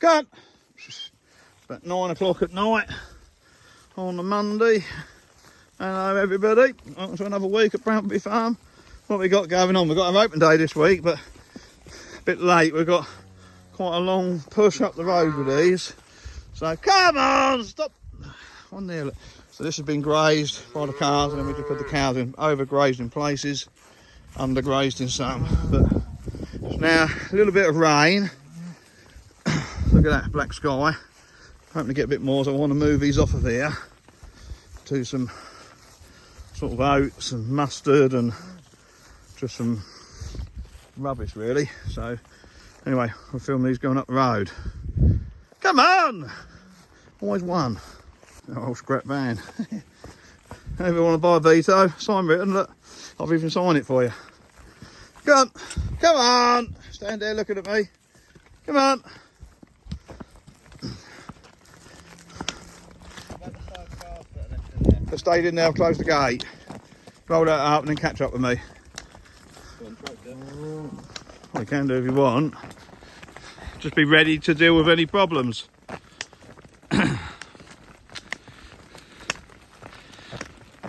Cut! It's about 9 o'clock at night on a Monday. Hello everybody, welcome to another week at Bramby Farm. What we got going on? We've got our open day this week, but a bit late. We've got quite a long push up the road with these. So come on, stop. One there. So this has been grazed by the cows, and then we just put the cows in, overgrazed in places, undergrazed in some. But it's now a little bit of rain. Look at that black sky. Hoping to get a bit more, so I want to move these off of here to some sort of oats and mustard and just some rubbish really. So anyway, we'll film these going up the road. Come on! Always one. Oh, scrap van. If you want to buy a Vito, sign written, look, I've even signed it for you. Come on! Stand there looking at me. Come on! Just stayed in there, I've closed the gate. Roll that up and then catch up with me. Well, you can do if you want. Just be ready to deal with any problems.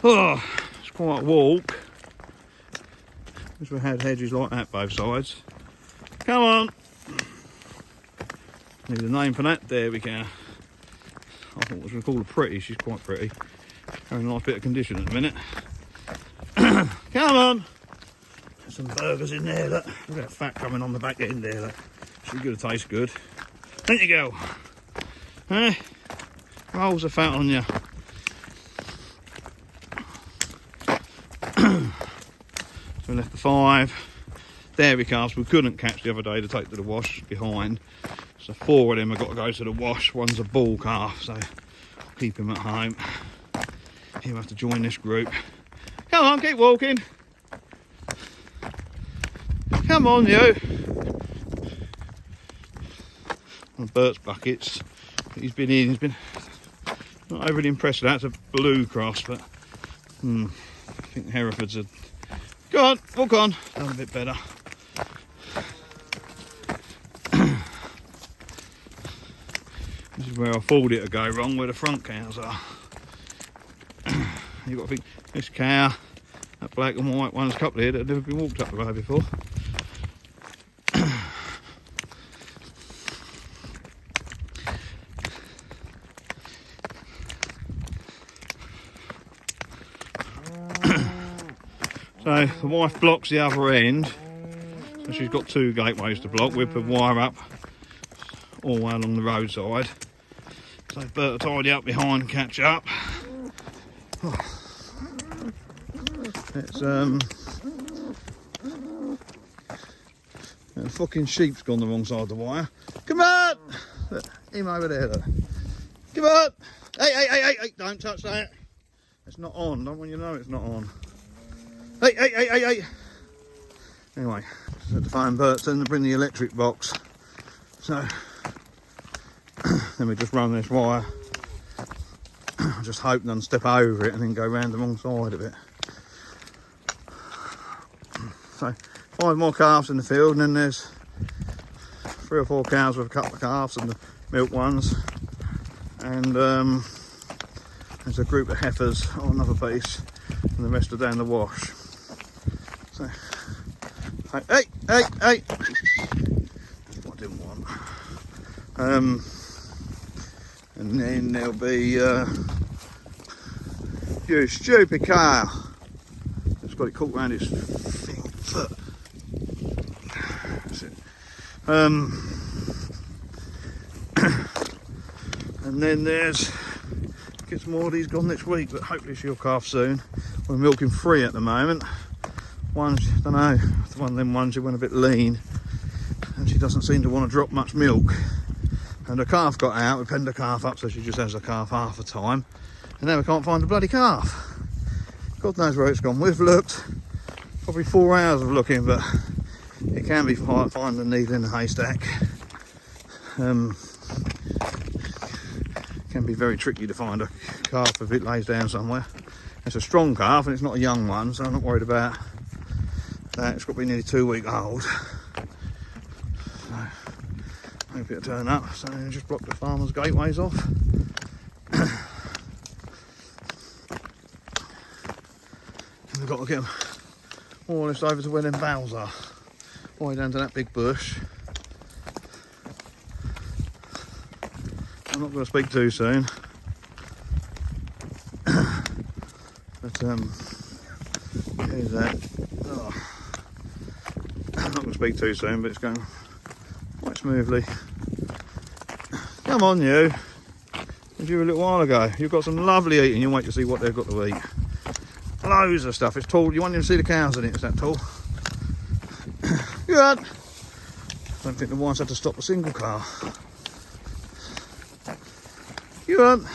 Oh, it's quite a walk. Wish we had hedges like that both sides. Come on. Need a name for that. There we go. I thought it was going to call her pretty. She's quite pretty. Having a nice bit of condition at the minute. Come on. There's some burgers in there. Look at that fat coming on the back end there. Look. She's going to taste good. There you go. Eh? Rolls of fat on you. So we left the 5 dairy calves we couldn't catch the other day to take to the wash behind. So 4 of them have got to go to the wash. One's a bull calf, so I'll keep him at home. He'll have to join this group. Come on, keep walking. Come on, you. One of Bert's buckets. He's been not overly impressed with that. It's a blue cross, but I think Herefords are. Go on, walk on. Done a bit better. This is where I thought it to go wrong, where the front cows are. You've got to think, this cow, that black and white one's a couple here that have never been walked up the road before. So the wife blocks the other end, so she's got 2 gateways to block. We'll put wire up all the way along the roadside. So Bert will tidy up behind and catch up. Oh. It's the fucking sheep's gone the wrong side of the wire. Come on! Look, him over there, look. Come on! Hey, don't touch that. It's not on, don't want you to know it's not on. Hey. Anyway, just had to find Burton to bring the electric box. So, then we just run this wire. Just hope none step over it and then go round the wrong side of it. So 5 more calves in the field, and then there's 3 or 4 cows with a couple of calves and the milk ones, and there's a group of heifers on another piece, and the rest are down the wash. So hey, that's what I didn't want. And then there'll be you stupid cow. It's got it caught around his foot. That's it. And then there's get some more of these gone next week, but hopefully she'll calf soon. We're milking 3 at the moment. One's, I don't know, one of them ones who went a bit lean, and she doesn't seem to want to drop much milk. And the calf got out, we penned the calf up, so she just has the calf half the time. And now we can't find the bloody calf. God knows where it's gone. We've looked, probably 4 hours of looking, but it can be finding a needle in a haystack. Can be very tricky to find a calf if it lays down somewhere. It's a strong calf and it's not a young one, so I'm not worried about that. It's got to be nearly 2 weeks old. So, hoping if it'll turn up. So then just block the farmer's gateways off. And we've got to get them more or less over to where them boughs are. All the way down to that big bush. I'm not going to speak too soon. But here's that. Oh. I'm not going to speak too soon, but it's going quite smoothly. Come on, you. As you were a little while ago. You've got some lovely eating. You'll wait to see what they've got to eat. Loads of stuff. It's tall. You won't even see the cows in it. It's that tall. Good. I don't think the wives had to stop a single car. Good.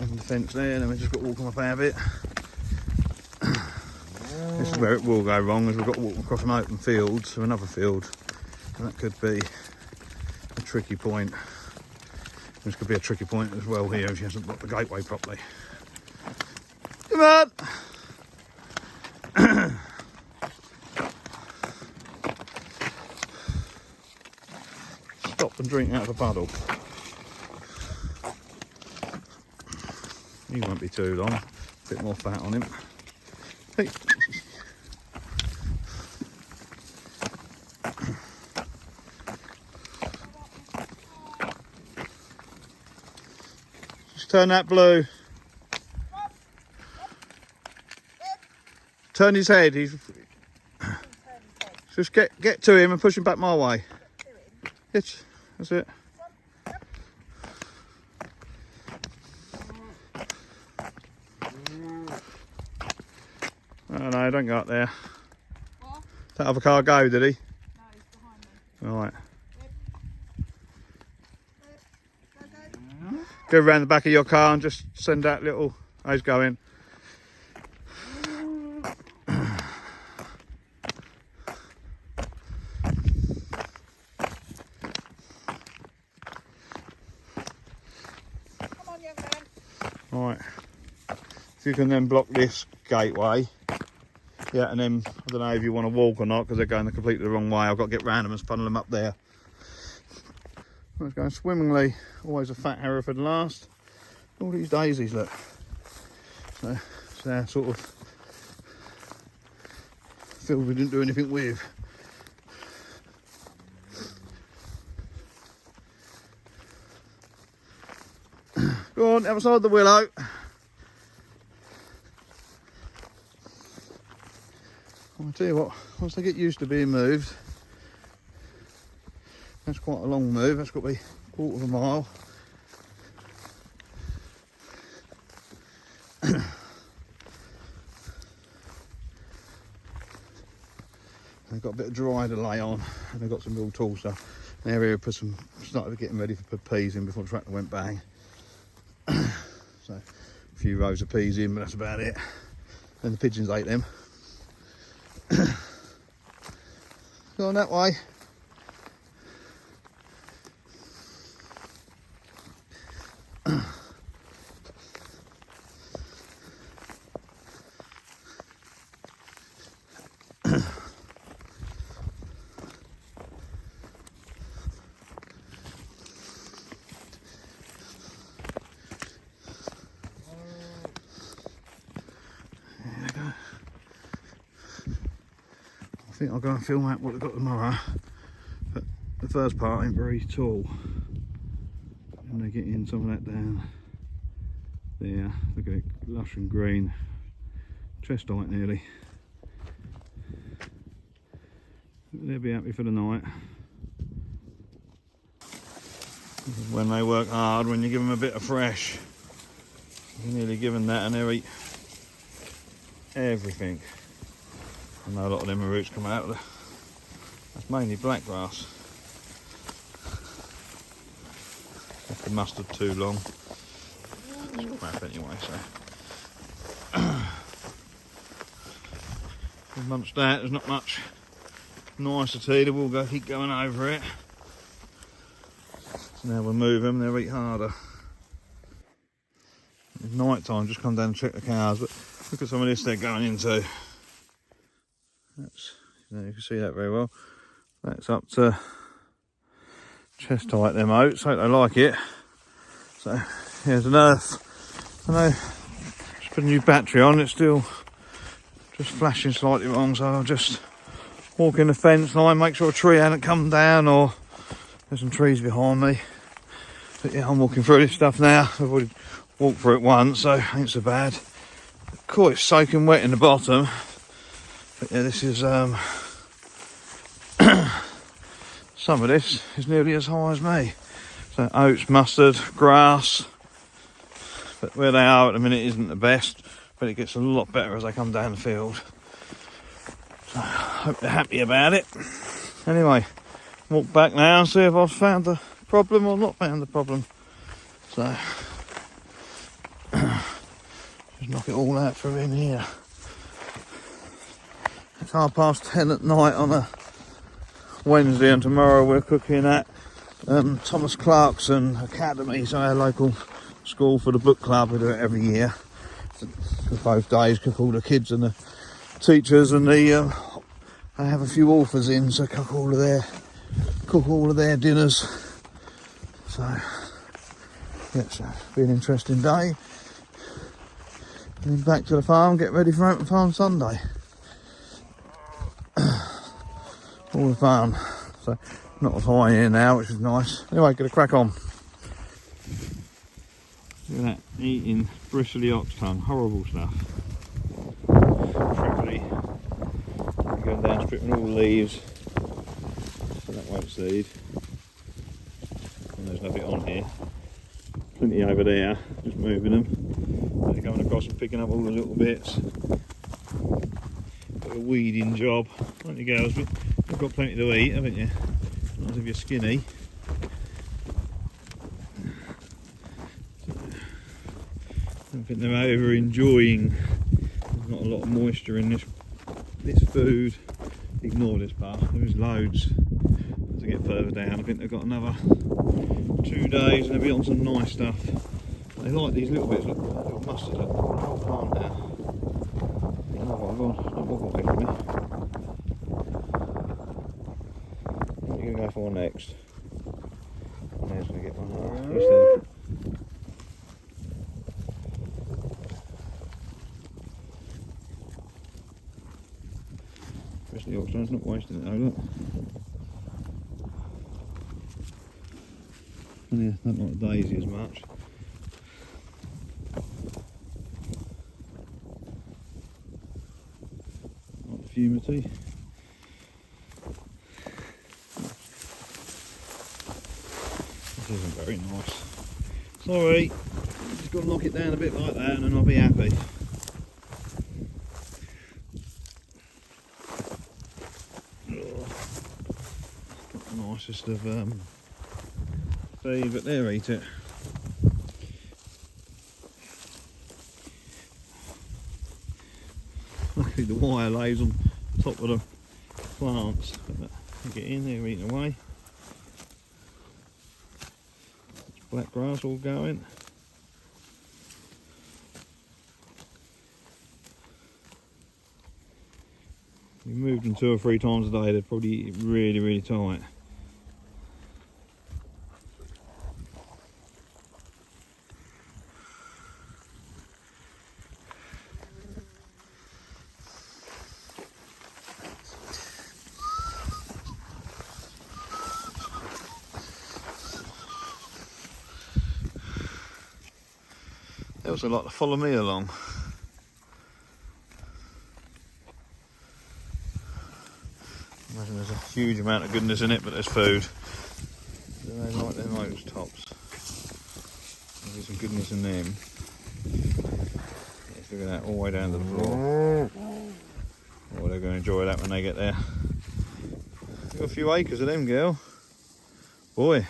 And the fence there, and then we've just got to walk on a fair bit. This is where it will go wrong, as we've got to walk across an open field to another field, and that could be a tricky point. This could be a tricky point as well here if she hasn't blocked the gateway properly. Come on! Stop and drink out of a puddle. He won't be too long. A bit more fat on him. Hey. Just turn that blue. Turn his head. He's just get to him and push him back my way. That's it. Oh no, don't go up there. What? Did that other car go, did he? No, he's behind me. Right. Go around the back of your car and just send that little... Oh, he's going. Right, if you can then block this gateway, yeah, and then I don't know if you want to walk or not because they're going completely the wrong way. I've got to get round them and funnel them up there. Well, it's going swimmingly. Always a fat Hereford last. All these daisies, look. So it's our sort of field we didn't do anything with. Go on, outside the willow. I'll tell you what, once they get used to being moved, that's quite a long move, that's got to be a quarter of a mile. They've got a bit of dry to lay on, and they've got some real tall stuff. There we put some, started getting ready to put peas in before the tractor went bang. So a few rows of peas in, but that's about it. Then the pigeons ate them. Go on that way. I think I'll go and film out what we've got tomorrow, but the first part ain't very tall, and they get in some of that down there. Look at it, lush and green, chest height nearly. They'll be happy for the night. This is when they work hard, when you give them a bit of fresh. You're nearly given that and they'll eat everything. I know a lot of them roots come out of the... That's mainly black grass. Left the mustard too long. It's crap anyway, so... Amongst that, there's not much nicety. They will go keep going over it. So now we'll move them, they'll eat harder. It's night time, just come down and check the cows, but look at some of this they're going into. That's, you can see that very well. That's up to chest height, them oats. Hope they like it. So here's an earth. I know, just put a new battery on, it's still just flashing slightly wrong, so I'll just walk in the fence line, make sure a tree hasn't come down or there's some trees behind me. But yeah, I'm walking through this stuff now. I've already walked through it once, so ain't so bad. Of course, it's soaking wet in the bottom. But yeah, this is some of this is nearly as high as me. So oats, mustard, grass. But where they are at the minute isn't the best, but it gets a lot better as they come down the field. So I hope they're happy about it. Anyway, walk back now and see if I've found the problem or not found the problem. So just knock it all out through in here. It's 10:30 at night on a Wednesday, and tomorrow we're cooking at Thomas Clarkson Academy, so our local school for the book club. We do it every year. For both days, cook all the kids and the teachers, and they have a few authors in, so cook all of their dinners. So yeah, so it'll be an interesting day. And then back to the farm, get ready for Open Farm Sunday. All the farm. So not as high here now, which is nice. Anyway, get a crack on. Look at that, eating bristly ox tongue, horrible stuff. Prickly. Going down, stripping all the leaves, so that won't seed. And there's nothing on here. Plenty over there, just moving them. They're going across and picking up all the little bits. Got a weeding job. Won't you girls? You've got plenty to eat, haven't you? Not as if you're skinny. I don't think they're over enjoying. There's not a lot of moisture in this food. Ignore this part. There is loads. As I get further down, I think they've got another 2 days and they'll be on some nice stuff. They like these little bits. Look at that little mustard. Look, the whole plant now. Not what I've got away from me. What are you going to go for next? There's going to get one. He's there. The oxygen's not wasting it though, look. And yeah, not like the daisy as much. Not the fumity. This isn't very nice. Sorry, just got to knock it down a bit like that and then I'll be happy. Nicest of feed, but there, eat it. Luckily the wire lays on top of the plants. Get in there, eating away. It's black grass all going. You moved them 2 or 3 times a day, they're probably really, really tight. They also like to follow me along. I imagine there's a huge amount of goodness in it, but there's food. They like them oats tops. There's some goodness in them. Yes, look at that, all the way down to the floor. Oh, they're going to enjoy that when they get there. Got a few acres of them, girl. Boy.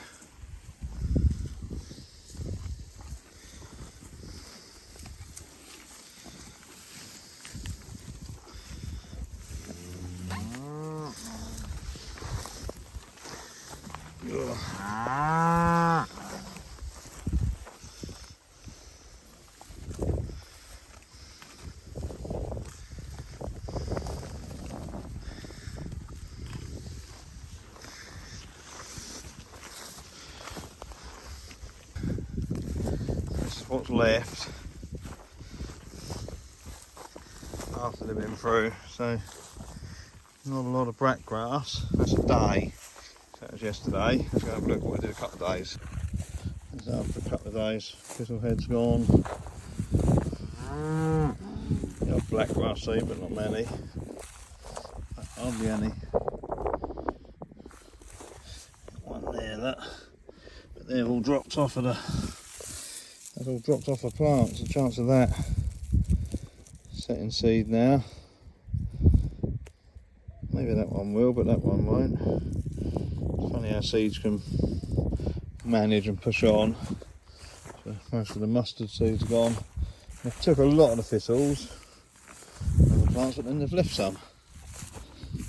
what's left after they've been through. So not a lot of brat grass. That's a day. So that was yesterday. Let's go have a look at what we did a couple of days. That's after a couple of days. Thistle head's gone. Got black grass seed, but not many. Hardly any. One there, that. But they've all dropped off of they've all dropped off of plants. The chance of that setting seed now. Maybe that one will, but that one won't. It's funny how seeds can manage and push on. So most of the mustard seeds are gone. They took a lot of the thistles and the plants, but then they've left some.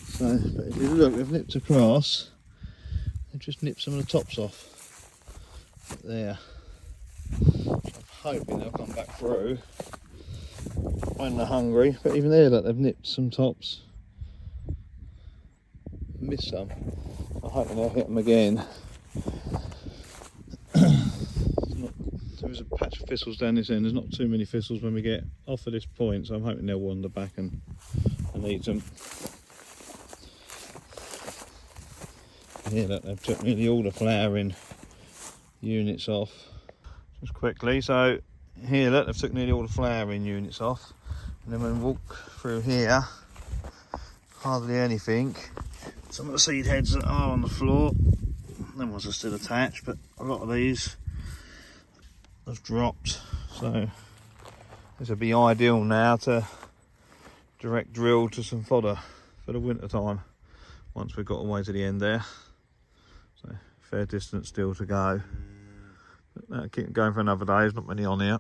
So, but if you look, they've nipped across. They've just nipped some of the tops off. There. So I'm hoping they'll come back through when they're hungry. But even there, look, they've nipped some tops. Missed some. I'm hoping they'll hit them again. There is a patch of thistles down this end. There's not too many thistles when we get off of this point, so I'm hoping they'll wander back and eat them. Here, look, they've took nearly all the flowering units off. Just quickly, so here, look, they've took nearly all the flowering units off. And then when we walk through here, hardly anything. Some of the seed heads that are on the floor, them ones are still attached, but a lot of these have dropped. So this would be ideal now to direct drill to some fodder for the winter time once we've got all the way to the end there. So fair distance still to go, but that'll keep going for another day. There's not many on here.